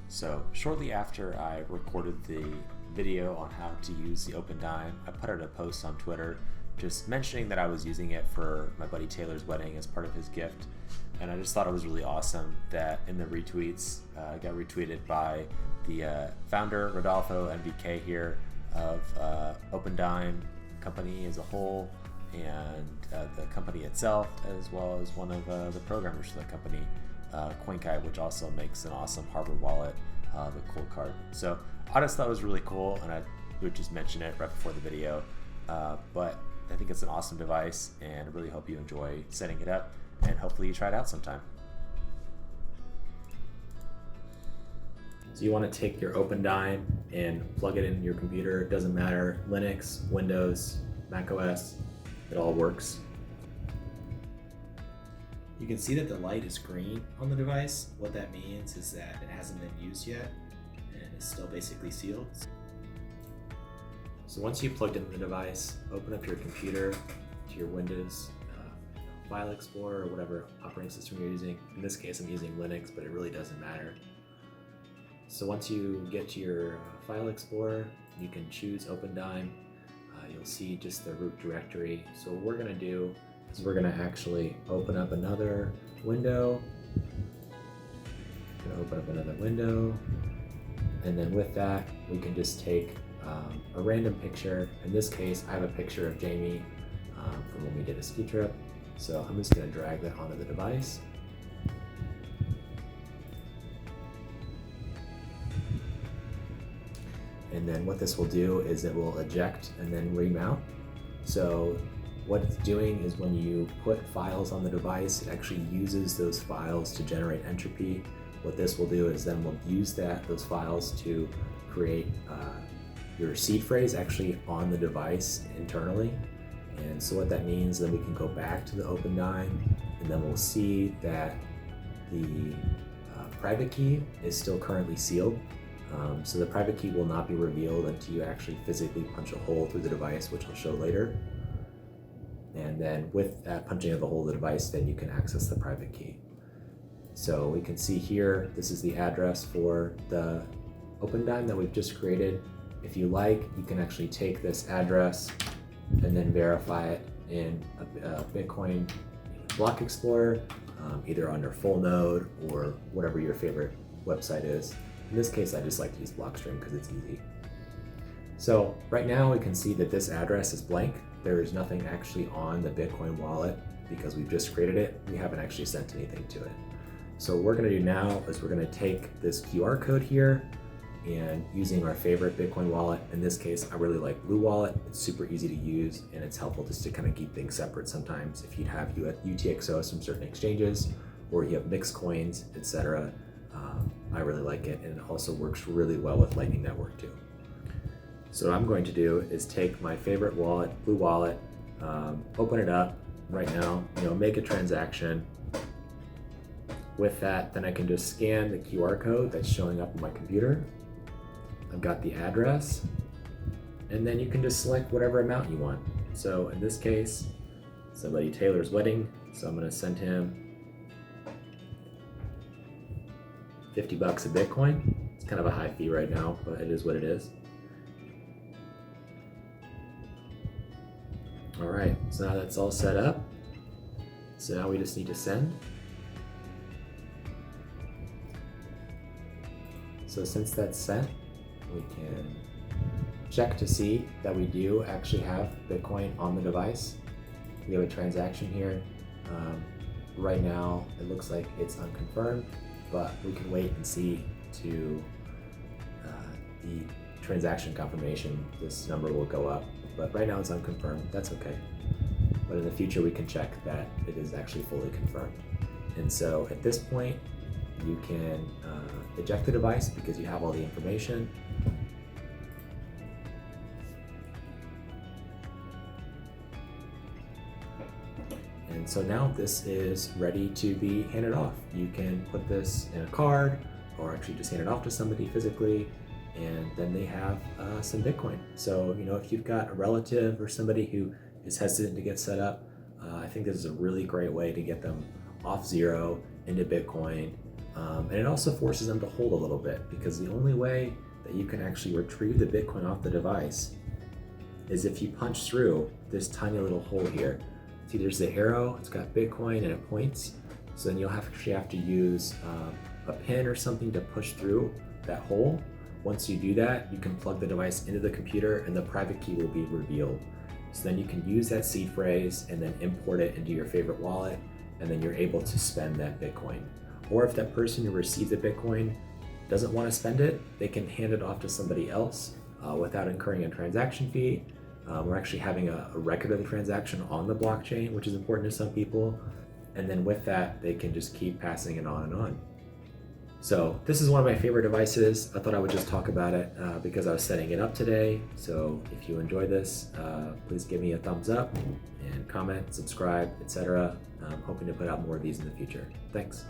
So shortly after I recorded the video on how to use the Opendime, I put out a post on Twitter just mentioning that I was using it for my buddy Taylor's wedding as part of his gift. And I just thought it was really awesome that in the retweets, got retweeted by the founder, Rodolfo MVK here, of Opendime company as a whole, and the company itself, as well as one of the programmers for the company, CoinKite, which also makes an awesome hardware wallet, the Cool Card. So I just thought it was really cool, and I would just mention it right before the video. But I think it's an awesome device, and I really hope you enjoy setting it up, and hopefully you try it out sometime. So you want to take your Opendime and plug it in your computer. It doesn't matter, Linux, Windows, Mac OS, it all works. You can see that the light is green on the device. What that means is that it hasn't been used yet and it's still basically sealed. So once you've plugged in the device, open up your computer to your Windows File Explorer or whatever operating system you're using. In this case, I'm using Linux, but it really doesn't matter. So once you get to your File Explorer, you can choose Opendime. You'll see just the root directory. So what we're going to do is we're going to actually open up another window. Going to open up another window, and then with that, we can just take a random picture. In this case, I have a picture of Jamie from when we did a ski trip. So I'm just going to drag that onto the device. And then what this will do is it will eject and then remount. So what it's doing is when you put files on the device, it actually uses those files to generate entropy. What this will do is then we'll use those files to create your seed phrase actually on the device internally. And so what that means, then we can go back to the Opendime, and then we'll see that the private key is still currently sealed. So the private key will not be revealed until you actually physically punch a hole through the device, which I'll show later. And then with that punching of the hole of the device, then you can access the private key. So we can see here, this is the address for the Opendime that we've just created. If you like, you can actually take this address and then verify it in a Bitcoin block explorer, either under full node or whatever your favorite website is. In this case, I just like to use Blockstream because it's easy. So right now we can see that this address is blank. There is nothing actually on the Bitcoin wallet because we've just created it. We haven't actually sent anything to it. So what we're going to do now is we're going to take this QR code here, and using our favorite Bitcoin wallet, in this case, I really like Blue Wallet. It's super easy to use, and it's helpful just to kind of keep things separate sometimes. If you have UTXOs from certain exchanges, or you have mixed coins, etc., I really like it, and it also works really well with Lightning Network too. So what I'm going to do is take my favorite wallet, Blue Wallet, open it up right now, make a transaction. With that, then I can just scan the QR code that's showing up on my computer. I've got the address, and then you can just select whatever amount you want. So in this case, somebody Taylor's wedding, so I'm going to send him $50 a Bitcoin. It's kind of a high fee right now, but it is what it is. All right, so now that's all set up. So now we just need to send. So since that's sent, we can check to see that we do actually have Bitcoin on the device. We have a transaction here. Right now, it looks like it's unconfirmed, but we can wait and see to the transaction confirmation. This number will go up, but right now it's unconfirmed. That's okay. But in the future, we can check that it is actually fully confirmed. And so at this point, you can eject the device because you have all the information. And so now this is ready to be handed off. You can put this in a card or actually just hand it off to somebody physically, and then they have some Bitcoin. So, if you've got a relative or somebody who is hesitant to get set up, I think this is a really great way to get them off zero into Bitcoin. And it also forces them to hold a little bit, because the only way that you can actually retrieve the Bitcoin off the device is if you punch through this tiny little hole here. See, there's the arrow, it's got Bitcoin and it points. So then you'll actually have to use a pin or something to push through that hole. Once you do that, you can plug the device into the computer and the private key will be revealed. So then you can use that seed phrase and then import it into your favorite wallet, and then you're able to spend that Bitcoin. Or if that person who received the Bitcoin doesn't want to spend it, they can hand it off to somebody else without incurring a transaction fee. We're actually having a record of the transaction on the blockchain, which is important to some people. And then with that, they can just keep passing it on and on. So this is one of my favorite devices. I thought I would just talk about it because I was setting it up today. So if you enjoy this, please give me a thumbs up and comment, subscribe, etc. I'm hoping to put out more of these in the future. Thanks.